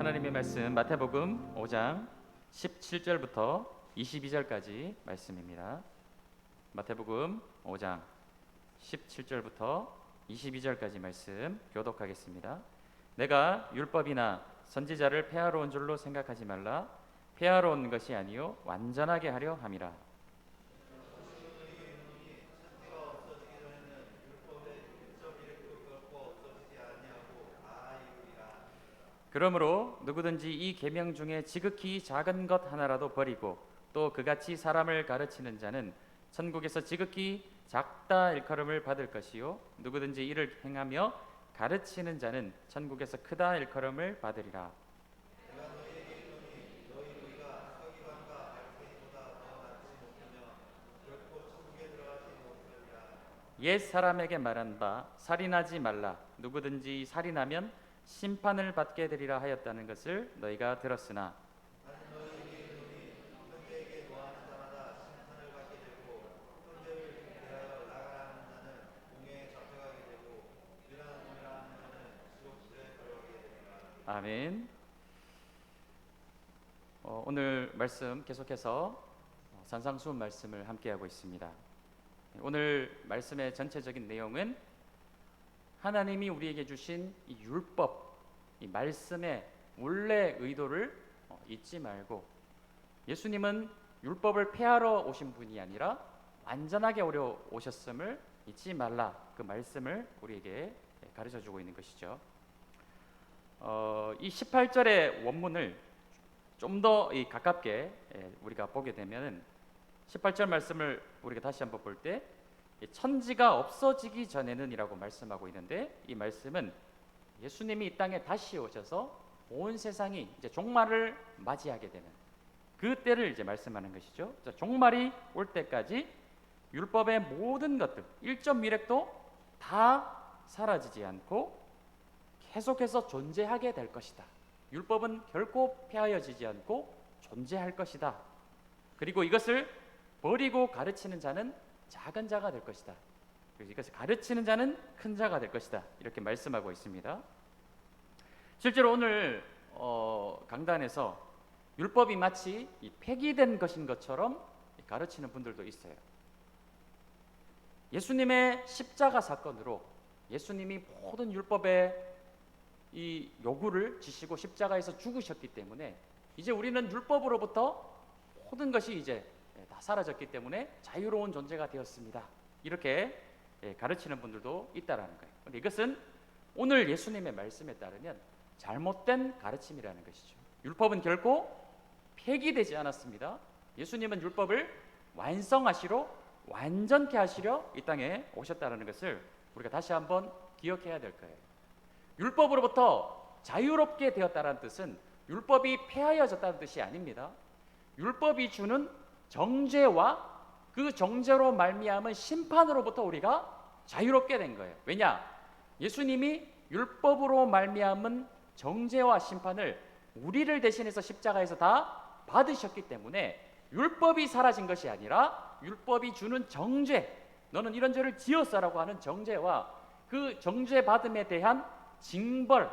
하나님의 말씀 마태복음 5장 17절부터 22절까지 말씀입니다. 마태복음 5장 17절부터 22절까지 말씀 교독하겠습니다. 내가 율법이나 선지자를 폐하러 온 줄로 생각하지 말라. 폐하러 온 것이 아니요 완전하게 하려 함이라. 그러므로 누구든지 이 계명 중에 지극히 작은 것 하나라도 버리고 또 그같이 사람을 가르치는 자는 천국에서 지극히 작다 일컬음을 받을 것이요 누구든지 이를 행하며 가르치는 자는 천국에서 크다 일컬음을 받으리라. 옛 사람에게 말한 바 살인하지 말라. 누구든지 살인하면 심판을 받게 되리라 하였다는 것을 너희가 들었으나 아멘. 오늘 말씀 계속해서 산상수훈 말씀을 함께하고 있습니다. 오늘 말씀의 전체적인 내용은 하나님이 우리에게 주신 이 율법, 이 말씀의 원래 의도를 잊지 말고 예수님은 율법을 폐하러 오신 분이 아니라 완전하게 오셨음을 잊지 말라. 그 말씀을 우리에게 가르쳐주고 있는 것이죠. 이 18절의 원문을 좀 더 가깝게 우리가 보게 되면 18절 말씀을 우리가 다시 한번 볼 때 천지가 없어지기 전에는 이라고 말씀하고 있는데, 이 말씀은 예수님이 이 땅에 다시 오셔서 온 세상이 이제 종말을 맞이하게 되는 그 때를 이제 말씀하는 것이죠. 종말이 올 때까지 율법의 모든 것들, 1점1획도 다 사라지지 않고 계속해서 존재하게 될 것이다. 율법은 결코 폐하여지지 않고 존재할 것이다. 그리고 이것을 버리고 가르치는 자는 작은 자가 될 것이다. 그래서 이것을 가르치는 자는 큰 자가 될 것이다. 이렇게 말씀하고 있습니다. 실제로 오늘 강단에서 율법이 마치 폐기된 것인 것처럼 가르치는 분들도 있어요. 예수님의 십자가 사건으로 예수님이 모든 율법의 이 요구를 지시고 십자가에서 죽으셨기 때문에 이제 우리는 율법으로부터 모든 것이 이제 다 사라졌기 때문에 자유로운 존재가 되었습니다. 이렇게 가르치는 분들도 있다라는 거예요. 그런데 이것은 오늘 예수님의 말씀에 따르면 잘못된 가르침이라는 것이죠. 율법은 결코 폐기되지 않았습니다. 예수님은 율법을 완성하시러, 완전케 하시려 이 땅에 오셨다는 것을 우리가 다시 한번 기억해야 될 거예요. 율법으로부터 자유롭게 되었다는 뜻은 율법이 폐하여졌다는 뜻이 아닙니다. 율법이 주는 정죄와 그 정죄로 말미암은 심판으로부터 우리가 자유롭게 된 거예요. 왜냐? 예수님이 율법으로 말미암은 정죄와 심판을 우리를 대신해서 십자가에서 다 받으셨기 때문에 율법이 사라진 것이 아니라 율법이 주는 정죄, 너는 이런 죄를 지었어라고 하는 정죄와 그 정죄 받음에 대한 징벌,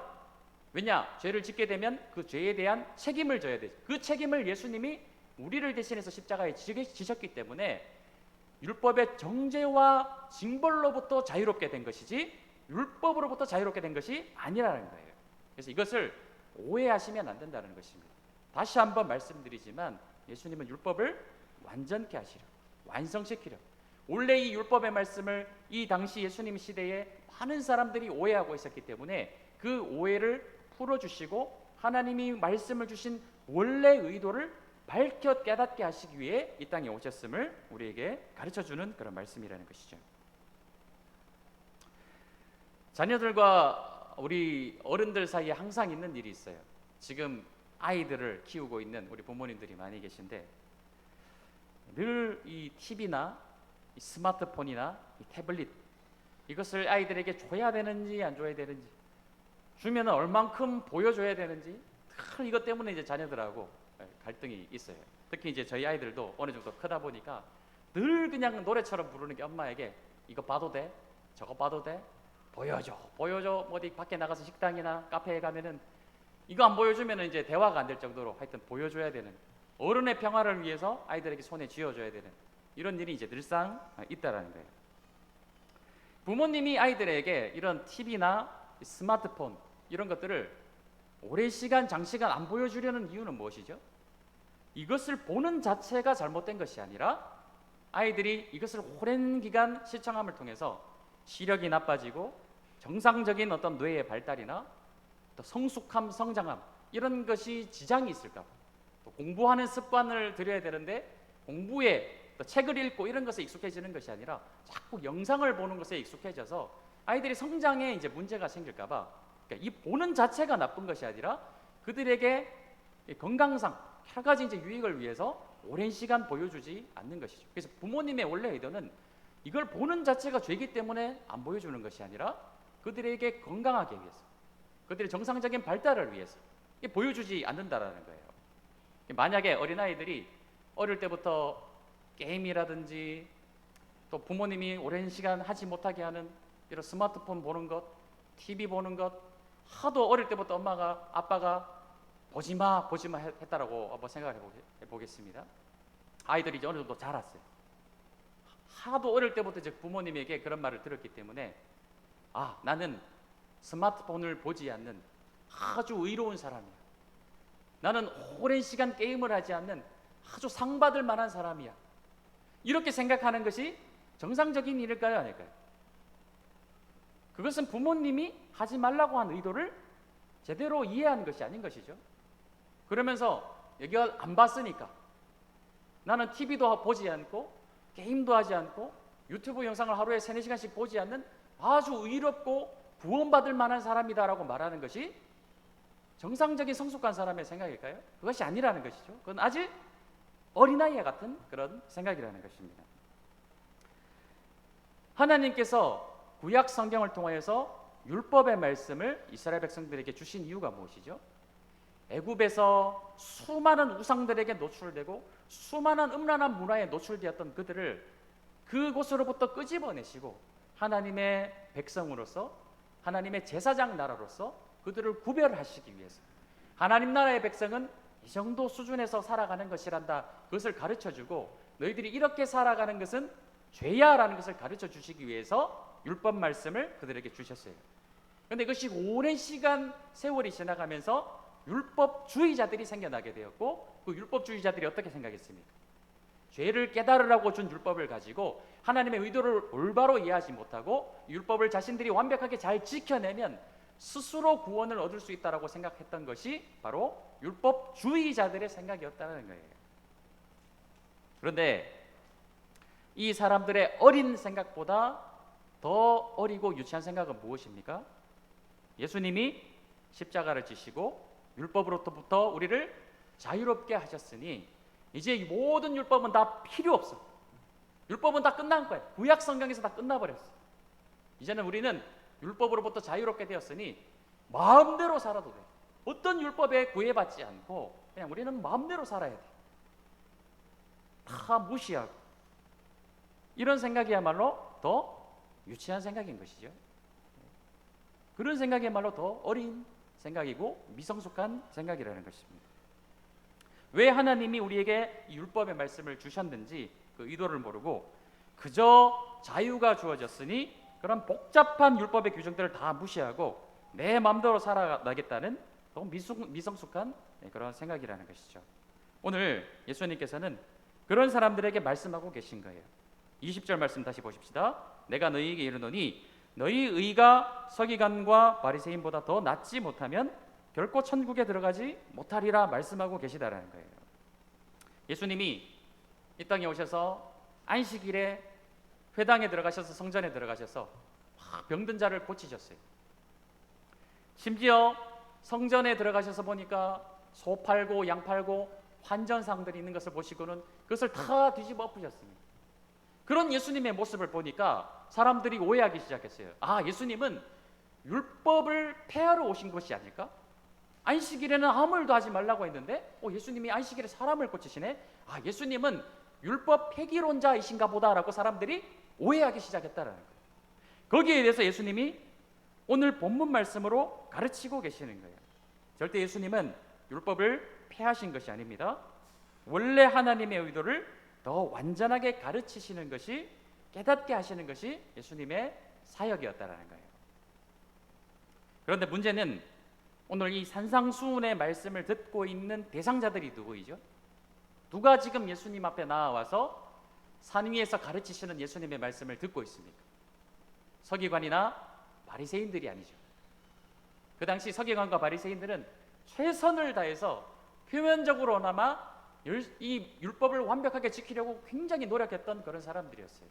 왜냐? 죄를 짓게 되면 그 죄에 대한 책임을 져야 되죠. 그 책임을 예수님이 우리를 대신해서 십자가에 지셨기 때문에 율법의 정죄와 징벌로부터 자유롭게 된 것이지 율법으로부터 자유롭게 된 것이 아니라는 거예요. 그래서 이것을 오해하시면 안 된다는 것입니다. 다시 한번 말씀드리지만 예수님은 율법을 완전케 하시려, 완성시키려, 원래 이 율법의 말씀을 이 당시 예수님 시대에 많은 사람들이 오해하고 있었기 때문에 그 오해를 풀어주시고 하나님이 말씀을 주신 원래 의도를 밝혀 깨닫게 하시기 위해 이 땅에 오셨음을 우리에게 가르쳐주는 그런 말씀이라는 것이죠. 자녀들과 우리 어른들 사이에 항상 있는 일이 있어요. 지금 아이들을 키우고 있는 우리 부모님들이 많이 계신데 늘 이 TV나 이 스마트폰이나 이 태블릿 이것을 아이들에게 줘야 되는지 안 줘야 되는지, 주면 얼만큼 보여줘야 되는지, 늘 이것 때문에 이제 자녀들하고 갈등이 있어요. 특히 이제 저희 아이들도 어느 정도 크다 보니까 늘 그냥 노래처럼 부르는 게 엄마에게 이거 봐도 돼? 저거 봐도 돼? 보여줘 어디 밖에 나가서 식당이나 카페에 가면은 이거 안 보여주면 이제 대화가 안 될 정도로 하여튼 보여줘야 되는, 어른의 평화를 위해서 아이들에게 손에 쥐어줘야 되는 이런 일이 이제 늘상 있다라는 거예요. 부모님이 아이들에게 이런 TV나 스마트폰 이런 것들을 오랜 시간 장시간 안 보여주려는 이유는 무엇이죠? 이것을 보는 자체가 잘못된 것이 아니라 아이들이 이것을 오랜 기간 시청함을 통해서 시력이 나빠지고 정상적인 어떤 뇌의 발달이나 또 성숙함, 성장함 이런 것이 지장이 있을까 봐, 또 공부하는 습관을 들여야 되는데 공부에 또 책을 읽고 이런 것에 익숙해지는 것이 아니라 자꾸 영상을 보는 것에 익숙해져서 아이들이 성장에 이제 문제가 생길까 봐, 그러니까 이 보는 자체가 나쁜 것이 아니라 그들에게 건강상 여러 가지 이제 유익을 위해서 오랜 시간 보여주지 않는 것이죠. 그래서 부모님의 원래 의도는 이걸 보는 자체가 죄이기 때문에 안 보여주는 것이 아니라 그들에게 건강하기 위해서, 그들의 정상적인 발달을 위해서 보여주지 않는다라는 거예요. 만약에 어린아이들이 어릴 때부터 게임이라든지 또 부모님이 오랜 시간 하지 못하게 하는 이런 스마트폰 보는 것, TV 보는 것, 하도 어릴 때부터 엄마가 아빠가 보지마 했다라고 한번 생각을 해보겠습니다. 아이들이 이제 어느 정도 자랐어요. 하도 어릴 때부터 이제 부모님에게 그런 말을 들었기 때문에 나는 스마트폰을 보지 않는 아주 의로운 사람이야. 나는 오랜 시간 게임을 하지 않는 아주 상받을 만한 사람이야. 이렇게 생각하는 것이 정상적인 일일까요, 아닐까요? 그것은 부모님이 하지 말라고 한 의도를 제대로 이해한 것이 아닌 것이죠. 그러면서 여기가 안 봤으니까 나는 TV도 보지 않고 게임도 하지 않고 유튜브 영상을 하루에 3-4시간씩 보지 않는 아주 의롭고 구원받을 만한 사람이다라고 말하는 것이 정상적인 성숙한 사람의 생각일까요? 그것이 아니라는 것이죠. 그건 아직 어린아이와 같은 그런 생각이라는 것입니다. 하나님께서 구약 성경을 통하여서 율법의 말씀을 이스라엘 백성들에게 주신 이유가 무엇이죠? 애굽에서 수많은 우상들에게 노출되고 수많은 음란한 문화에 노출되었던 그들을 그곳으로부터 끄집어내시고 하나님의 백성으로서, 하나님의 제사장 나라로서 그들을 구별하시기 위해서, 하나님 나라의 백성은 이 정도 수준에서 살아가는 것이란다, 그것을 가르쳐주고 너희들이 이렇게 살아가는 것은 죄야라는 것을 가르쳐 주시기 위해서 율법 말씀을 그들에게 주셨어요. 그런데 이것이 오랜 시간 세월이 지나가면서 율법주의자들이 생겨나게 되었고, 그 율법주의자들이 어떻게 생각했습니까? 죄를 깨달으라고 준 율법을 가지고 하나님의 의도를 올바로 이해하지 못하고 율법을 자신들이 완벽하게 잘 지켜내면 스스로 구원을 얻을 수 있다라고 생각했던 것이 바로 율법주의자들의 생각이었다는 거예요. 그런데 이 사람들의 어린 생각보다 더 어리고 유치한 생각은 무엇입니까? 예수님이 십자가를 지시고 율법으로부터 우리를 자유롭게 하셨으니 이제 이 모든 율법은 다 필요 없어. 율법은 다 끝난 거야. 구약 성경에서 다 끝나버렸어. 이제는 우리는 율법으로부터 자유롭게 되었으니 마음대로 살아도 돼. 어떤 율법에 구애받지 않고 그냥 우리는 마음대로 살아야 돼. 다 무시하고. 이런 생각이야말로 더 유치한 생각인 것이죠. 그런 생각이야말로 더 어린 생각이고 미성숙한 생각이라는 것입니다. 왜 하나님이 우리에게 율법의 말씀을 주셨는지 그 의도를 모르고 그저 자유가 주어졌으니 그런 복잡한 율법의 규정들을 다 무시하고 내 마음대로 살아가겠다는 더 미성숙한 그런 생각이라는 것이죠. 오늘 예수님께서는 그런 사람들에게 말씀하고 계신 거예요. 20절 말씀 다시 보십시다. 내가 너희에게 이르노니 너희 의가 서기관과 바리새인보다 더 낫지 못하면 결코 천국에 들어가지 못하리라 말씀하고 계시다라는 거예요. 예수님이 이 땅에 오셔서 안식일에 회당에 들어가셔서 성전에 들어가셔서 병든 자를 고치셨어요. 심지어 성전에 들어가셔서 보니까 소 팔고 양 팔고 환전상들이 있는 것을 보시고는 그것을 다 뒤집어 엎으셨습니다. 그런 예수님의 모습을 보니까 사람들이 오해하기 시작했어요. 예수님은 율법을 폐하러 오신 것이 아닐까? 안식일에는 아무 일도 하지 말라고 했는데 예수님이 안식일에 사람을 고치시네? 예수님은 율법 폐기론자이신가 보다라고 사람들이 오해하기 시작했다는 거예요. 거기에 대해서 예수님이 오늘 본문 말씀으로 가르치고 계시는 거예요. 절대 예수님은 율법을 폐하신 것이 아닙니다. 원래 하나님의 의도를 더 완전하게 가르치시는 것이, 깨닫게 하시는 것이 예수님의 사역이었다라는 거예요. 그런데 문제는 오늘 이 산상수훈의 말씀을 듣고 있는 대상자들이 누구이죠? 누가 지금 예수님 앞에 나와서 산 위에서 가르치시는 예수님의 말씀을 듣고 있습니까? 서기관이나 바리새인들이 아니죠. 그 당시 서기관과 바리새인들은 최선을 다해서 표면적으로나마 이 율법을 완벽하게 지키려고 굉장히 노력했던 그런 사람들이었어요.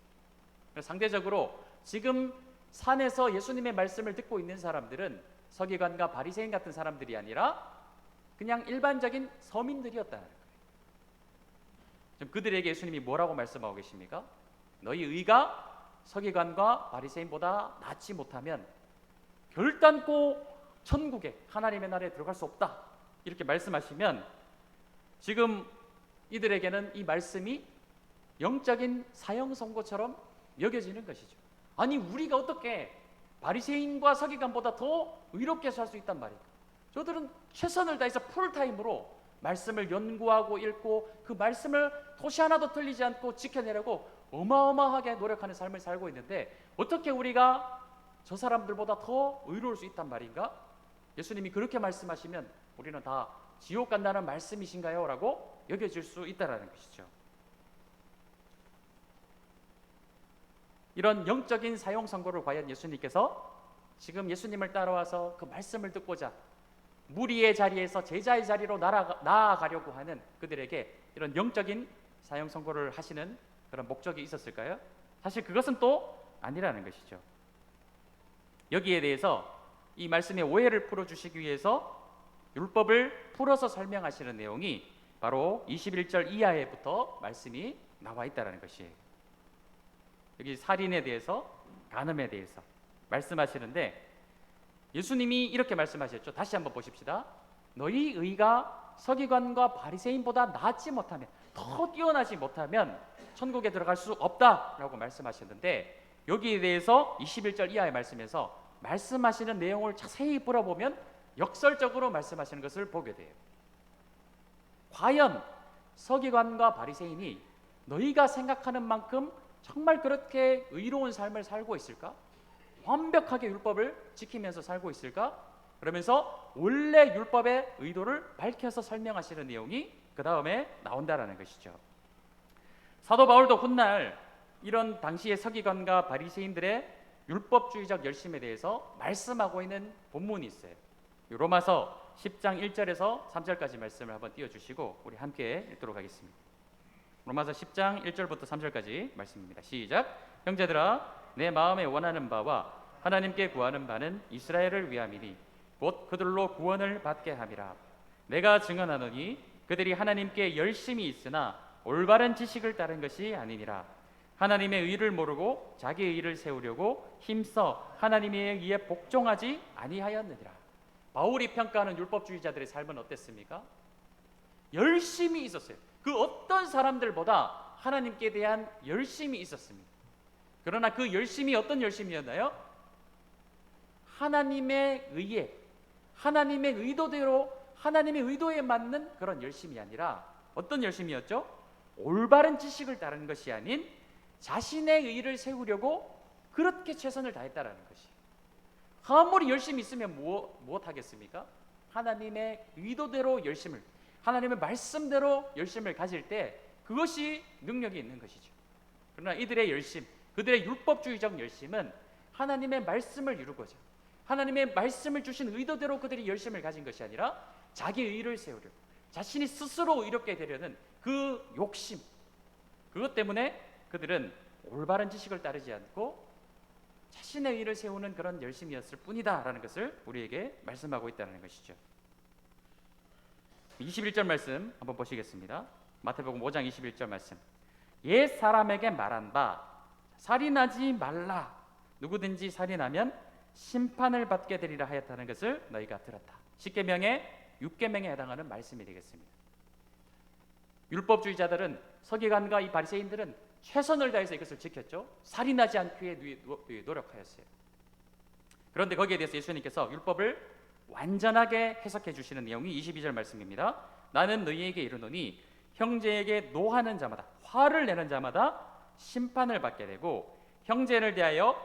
상대적으로 지금 산에서 예수님의 말씀을 듣고 있는 사람들은 서기관과 바리새인 같은 사람들이 아니라 그냥 일반적인 서민들이었다는 거예요. 지금 그들에게 예수님이 뭐라고 말씀하고 계십니까? 너희 의가 서기관과 바리새인보다 낫지 못하면 결단코 천국에, 하나님의 나라에 들어갈 수 없다, 이렇게 말씀하시면 지금 이들에게는 이 말씀이 영적인 사형 선고처럼 여겨지는 것이죠. 아니, 우리가 어떻게 바리새인과 서기관보다 더 의롭게 살 수 있단 말이에요. 저들은 최선을 다해서 풀타임으로 말씀을 연구하고 읽고 그 말씀을 토시 하나도 틀리지 않고 지켜내려고 어마어마하게 노력하는 삶을 살고 있는데 어떻게 우리가 저 사람들보다 더 의로울 수 있단 말인가? 예수님이 그렇게 말씀하시면 우리는 다 지옥 간다는 말씀이신가요? 라고 여겨질 수 있다는 것이죠. 이런 영적인 사형 선고를 과연 예수님께서 지금 예수님을 따라와서 그 말씀을 듣고자 무리의 자리에서 제자의 자리로 나아가려고 하는 그들에게 이런 영적인 사형 선고를 하시는 그런 목적이 있었을까요? 사실 그것은 또 아니라는 것이죠. 여기에 대해서 이 말씀의 오해를 풀어주시기 위해서 율법을 풀어서 설명하시는 내용이 바로 21절 이하에부터 말씀이 나와 있다는 것이에요. 여기 살인에 대해서, 간음에 대해서 말씀하시는데 예수님이 이렇게 말씀하셨죠. 다시 한번 보십시다. 너희 의가 서기관과 바리새인보다 낫지 못하면, 더 뛰어나지 못하면 천국에 들어갈 수 없다라고 말씀하셨는데 여기에 대해서 21절 이하의 말씀에서 말씀하시는 내용을 자세히 풀어보면 역설적으로 말씀하시는 것을 보게 돼요. 과연 서기관과 바리새인이 너희가 생각하는 만큼 정말 그렇게 의로운 삶을 살고 있을까? 완벽하게 율법을 지키면서 살고 있을까? 그러면서 원래 율법의 의도를 밝혀서 설명하시는 내용이 그 다음에 나온다라는 것이죠. 사도 바울도 훗날 이런 당시의 서기관과 바리새인들의 율법주의적 열심에 대해서 말씀하고 있는 본문이 있어요. 로마서 10장 1절에서 3절까지 말씀을 한번 띄워주시고 우리 함께 읽도록 하겠습니다. 로마서 10장 1절부터 3절까지 말씀입니다. 시작. 형제들아, 내 마음에 원하는 바와 하나님께 구하는 바는 이스라엘을 위함이니 곧 그들로 구원을 받게 함이라. 내가 증언하노니 그들이 하나님께 열심히 있으나 올바른 지식을 따른 것이 아니니라. 하나님의 의를 모르고 자기의 의를 세우려고 힘써 하나님의 의에 복종하지 아니하였느니라. 바울이 평가하는 율법주의자들의 삶은 어땠습니까? 열심히 있었어요. 그 어떤 사람들보다 하나님께 대한 열심이 있었습니다. 그러나 그 열심이 어떤 열심이었나요? 하나님의 의에, 하나님의 의도대로, 하나님의 의도에 맞는 그런 열심이 아니라 어떤 열심이었죠? 올바른 지식을 따르는 것이 아닌 자신의 의를 세우려고 그렇게 최선을 다했다라는 것이. 아무리 열심히 있으면 무엇 하겠습니까? 하나님의 의도대로 열심을, 하나님의 말씀대로 열심을 가질 때 그것이 능력이 있는 것이죠. 그러나 이들의 열심, 그들의 율법주의적 열심은 하나님의 말씀을 이루고자, 하나님의 말씀을 주신 의도대로 그들이 열심을 가진 것이 아니라 자기 의를 세우려고, 자신이 스스로 의롭게 되려는 그 욕심, 그것 때문에 그들은 올바른 지식을 따르지 않고 자신의 의를 세우는 그런 열심이었을 뿐이다라는 것을 우리에게 말씀하고 있다는 것이죠. 21절 말씀 한번 보시겠습니다. 마태복음 5장 21절 말씀. 옛 사람에게 말한 바 살인하지 말라. 누구든지 살인하면 심판을 받게 되리라 하였다는 것을 너희가 들었다. 10계명의 6계명에 해당하는 말씀이 되겠습니다. 율법주의자들은, 서기관과 이 바리새인들은 최선을 다해서 이것을 지켰죠. 살인하지 않기 위해 노력하였어요. 그런데 거기에 대해서 예수님께서 율법을 완전하게 해석해 주시는 내용이 22절 말씀입니다. 나는 너희에게 이르노니 형제에게 노하는 자마다, 화를 내는 자마다 심판을 받게 되고, 형제를 대하여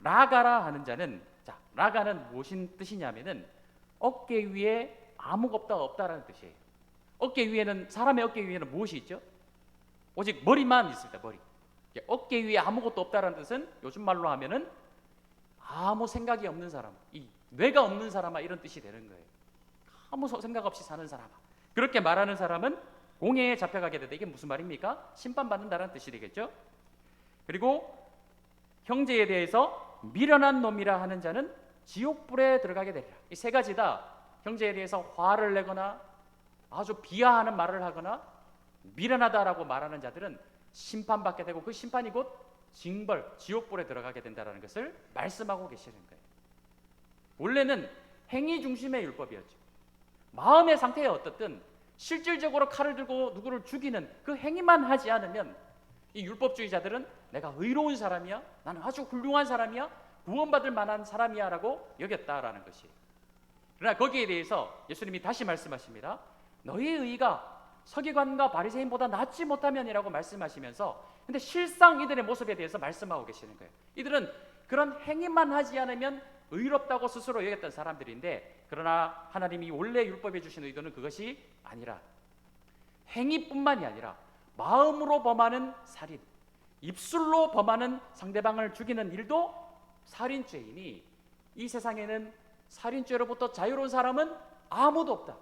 라가라 하는 자는, 자, 라가는 무슨 뜻이냐면은 어깨 위에 아무것도 없다라는 뜻이에요. 어깨 위에는, 사람의 어깨 위에는 무엇이 있죠? 오직 머리만 있습니다. 머리. 어깨 위에 아무것도 없다라는 뜻은 요즘 말로 하면은 아무 생각이 없는 사람, 이 뇌가 없는 사람아, 이런 뜻이 되는 거예요. 아무 생각 없이 사는 사람아. 그렇게 말하는 사람은 공회에 잡혀가게 되다. 이게 무슨 말입니까? 심판받는다는 뜻이 되겠죠. 그리고 형제에 대해서 미련한 놈이라 하는 자는 지옥불에 들어가게 되리라. 이 세 가지 다 형제에 대해서 화를 내거나 아주 비하하는 말을 하거나 미련하다라고 말하는 자들은 심판받게 되고, 그 심판이 곧 징벌, 지옥불에 들어가게 된다는 것을 말씀하고 계시는 거예요. 원래는 행위 중심의 율법이었죠. 마음의 상태에 어떻든 실질적으로 칼을 들고 누구를 죽이는 그 행위만 하지 않으면 이 율법주의자들은 내가 의로운 사람이야, 나는 아주 훌륭한 사람이야, 구원받을 만한 사람이야 라고 여겼다라는 것이에요. 그러나 거기에 대해서 예수님이 다시 말씀하십니다. 너희의 의가 서기관과 바리새인보다 낫지 못하면이라고 말씀하시면서, 근데 실상 이들의 모습에 대해서 말씀하고 계시는 거예요. 이들은 그런 행위만 하지 않으면 의롭다고 스스로 여겼던 사람들인데, 그러나 하나님이 원래 율법에 주신 의도는 그것이 아니라 행위뿐만이 아니라 마음으로 범하는 살인, 입술로 범하는 상대방을 죽이는 일도 살인죄이니 이 세상에는 살인죄로부터 자유로운 사람은 아무도 없다.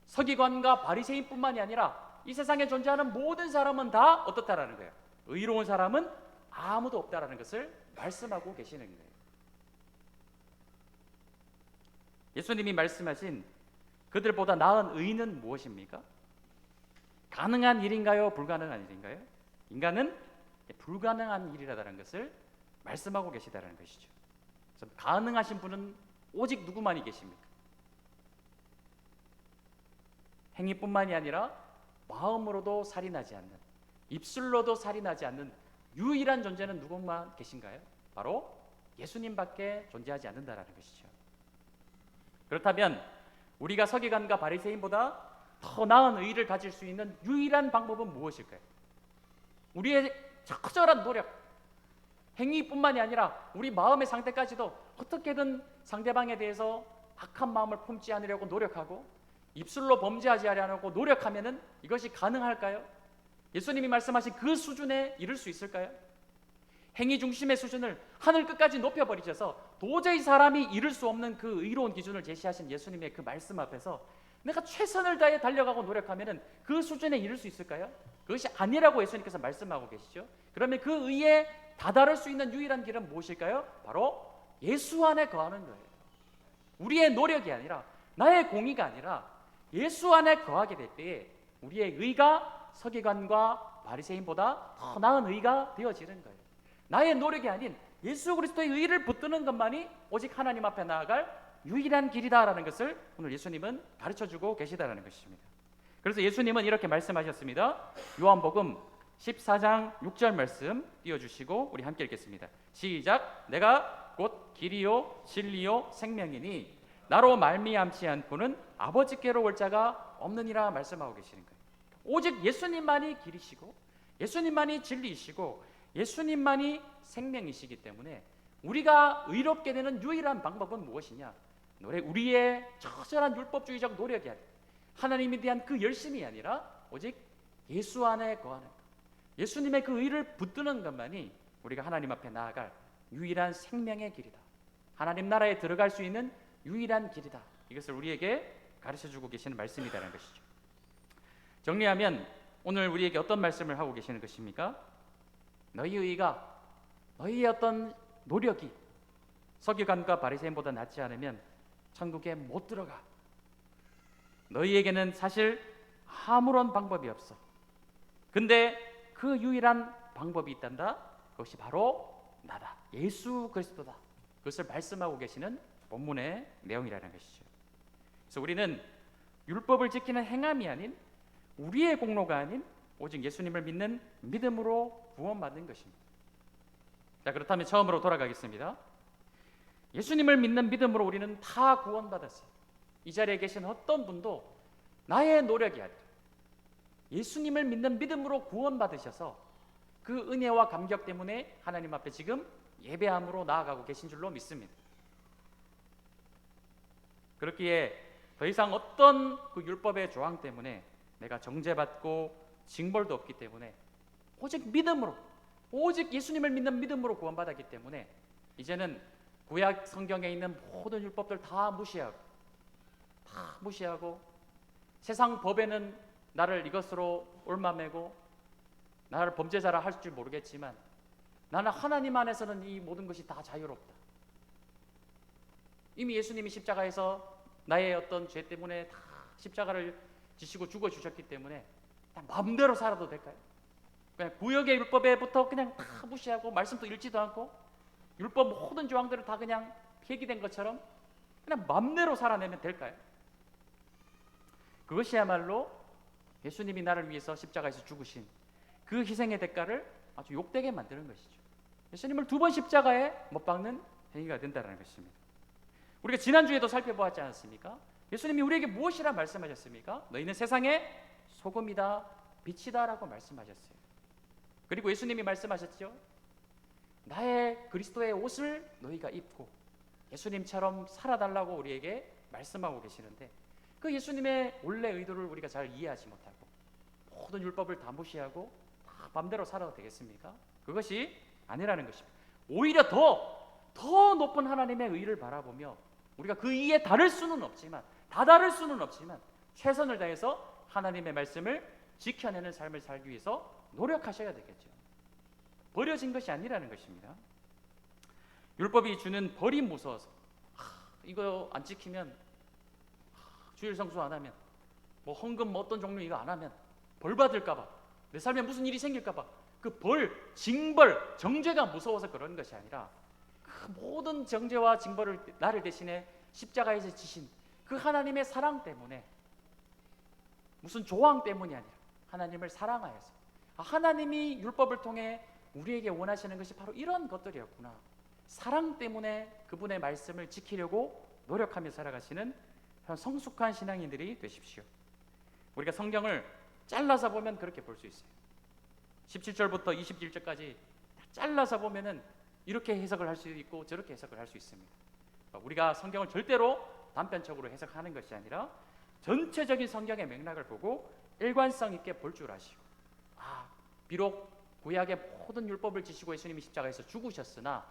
서기관과 바리새인뿐만이 아니라 이 세상에 존재하는 모든 사람은 다 어떻다라는 거예요. 의로운 사람은 아무도 없다라는 것을 말씀하고 계시는 거예요. 예수님이 말씀하신 그들보다 나은 의는 무엇입니까? 가능한 일인가요? 불가능한 일인가요? 인간은 불가능한 일이라는 것을 말씀하고 계시다는 것이죠. 그래서 가능하신 분은 오직 누구만이 계십니까? 행위뿐만이 아니라 마음으로도 살인하지 않는, 입술로도 살인하지 않는 유일한 존재는 누구만 계신가요? 바로 예수님밖에 존재하지 않는다라는 것이죠. 그렇다면 우리가 서기관과 바리새인보다 더 나은 의를 가질 수 있는 유일한 방법은 무엇일까요? 우리의 처절한 노력, 행위뿐만이 아니라 우리 마음의 상태까지도 어떻게든 상대방에 대해서 악한 마음을 품지 않으려고 노력하고 입술로 범죄하지 않으려고 노력하면은 이것이 가능할까요? 예수님이 말씀하신 그 수준에 이를 수 있을까요? 행위 중심의 수준을 하늘 끝까지 높여버리셔서 도저히 사람이 이룰 수 없는 그 의로운 기준을 제시하신 예수님의 그 말씀 앞에서 내가 최선을 다해 달려가고 노력하면은 그 수준에 이를 수 있을까요? 그것이 아니라고 예수님께서 말씀하고 계시죠. 그러면 그 의에 다다를 수 있는 유일한 길은 무엇일까요? 바로 예수 안에 거하는 거예요. 우리의 노력이 아니라, 나의 공의가 아니라 예수 안에 거하게 될 때에 우리의 의가 서기관과 바리새인보다 더 나은 의가 되어지는 거예요. 나의 노력이 아닌 예수 그리스도의 의를 붙드는 것만이 오직 하나님 앞에 나아갈 유일한 길이다라는 것을 오늘 예수님은 가르쳐주고 계시다라는 것입니다. 그래서 예수님은 이렇게 말씀하셨습니다. 요한복음 14장 6절 말씀 띄워주시고 우리 함께 읽겠습니다. 시작. 내가 곧 길이요 진리요 생명이니 나로 말미암지 않고는 아버지께로 올 자가 없느니라 말씀하고 계시는 거예요. 오직 예수님만이 길이시고 예수님만이 진리이시고 예수님만이 생명이시기 때문에 우리가 의롭게 되는 유일한 방법은 무엇이냐? 우리의 처절한 율법주의적 노력이 아니라 하나님에 대한 그 열심이 아니라 오직 예수 안에 거하는 것, 예수님의 그 의를 붙드는 것만이 우리가 하나님 앞에 나아갈 유일한 생명의 길이다. 하나님 나라에 들어갈 수 있는 유일한 길이다. 이것을 우리에게 가르쳐주고 계시는 말씀이라는 것이죠. 정리하면 오늘 우리에게 어떤 말씀을 하고 계시는 것입니까? 너희의 의가, 너희의 어떤 노력이 서기관과 바리새인보다 낫지 않으면 천국에 못 들어가. 너희에게는 사실 아무런 방법이 없어. 근데 그 유일한 방법이 있단다. 그것이 바로 나다. 예수 그리스도다. 그것을 말씀하고 계시는 본문의 내용이라는 것이죠. 그래서 우리는 율법을 지키는 행함이 아닌, 우리의 공로가 아닌 오직 예수님을 믿는 믿음으로 구원받는 것입니다. 자, 그렇다면 처음으로 돌아가겠습니다. 예수님을 믿는 믿음으로 우리는 다 구원받았어요. 이 자리에 계신 어떤 분도 나의 노력이 아니라 예수님을 믿는 믿음으로 구원받으셔서 그 은혜와 감격 때문에 하나님 앞에 지금 예배함으로 나아가고 계신 줄로 믿습니다. 그렇기에 더 이상 어떤 그 율법의 조항 때문에 내가 정죄받고 징벌도 없기 때문에 오직 믿음으로, 오직 예수님을 믿는 믿음으로 구원받았기 때문에 이제는 구약 성경에 있는 모든 율법들 다 무시하고 세상 법에는 나를 이것으로 옳마매고 나를 범죄자라 할 줄 모르겠지만 나는 하나님 안에서는 이 모든 것이 다 자유롭다. 이미 예수님이 십자가에서 나의 어떤 죄 때문에 다 십자가를 지시고 죽어주셨기 때문에 그냥 마음대로 살아도 될까요? 그냥 구역의 율법에부터 그냥 다 무시하고 말씀도 읽지도 않고 율법 모든 조항들을 다 그냥 폐기된 것처럼 그냥 마음대로 살아내면 될까요? 그것이야말로 예수님이 나를 위해서 십자가에서 죽으신 그 희생의 대가를 아주 욕되게 만드는 것이죠. 예수님을 2번 십자가에 못 박는 행위가 된다는 것입니다. 우리가 지난주에도 살펴보았지 않았습니까? 예수님이 우리에게 무엇이라 말씀하셨습니까? 너희는 세상의 소금이다 빛이다 라고 말씀하셨어요. 그리고 예수님이 말씀하셨죠. 나의 그리스도의 옷을 너희가 입고 예수님처럼 살아달라고 우리에게 말씀하고 계시는데 그 예수님의 원래 의도를 우리가 잘 이해하지 못하고 모든 율법을 다 무시하고 다 맘대로 살아도 되겠습니까? 그것이 아니라는 것입니다. 오히려 더 높은 하나님의 의를 바라보며 우리가 그 의에 다를 수는 없지만 최선을 다해서 하나님의 말씀을 지켜내는 삶을 살기 위해서 노력하셔야 되겠죠. 버려진 것이 아니라는 것입니다. 율법이 주는 벌이 무서워서 이거 안 지키면 주일 성수 안 하면 뭐 헌금 뭐 어떤 종류 이거 안 하면 벌 받을까 봐 내 삶에 무슨 일이 생길까 봐 그 벌, 징벌, 정죄가 무서워서 그런 것이 아니라 그 모든 정죄와 징벌을 나를 대신에 십자가에서 지신 그 하나님의 사랑 때문에 무슨 조항 때문이 아니라 하나님을 사랑하여서 하나님이 율법을 통해 우리에게 원하시는 것이 바로 이런 것들이었구나. 사랑 때문에 그분의 말씀을 지키려고 노력하며 살아가시는 성숙한 신앙인들이 되십시오. 우리가 성경을 잘라서 보면 그렇게 볼 수 있어요. 17절부터 21절까지 잘라서 보면은 이렇게 해석을 할 수 있고 저렇게 해석을 할 수 있습니다. 우리가 성경을 절대로 단편적으로 해석하는 것이 아니라 전체적인 성경의 맥락을 보고 일관성 있게 볼 줄 아시고 비록 구약의 모든 율법을 지시고 예수님이 십자가에서 죽으셨으나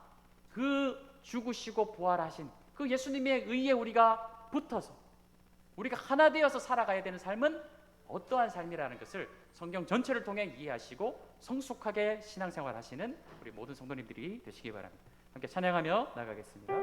그 죽으시고 부활하신 그 예수님의 의에 우리가 붙어서 우리가 하나 되어서 살아가야 되는 삶은 어떠한 삶이라는 것을 성경 전체를 통해 이해하시고 성숙하게 신앙생활 하시는 우리 모든 성도님들이 되시기 바랍니다. 함께 찬양하며 나가겠습니다.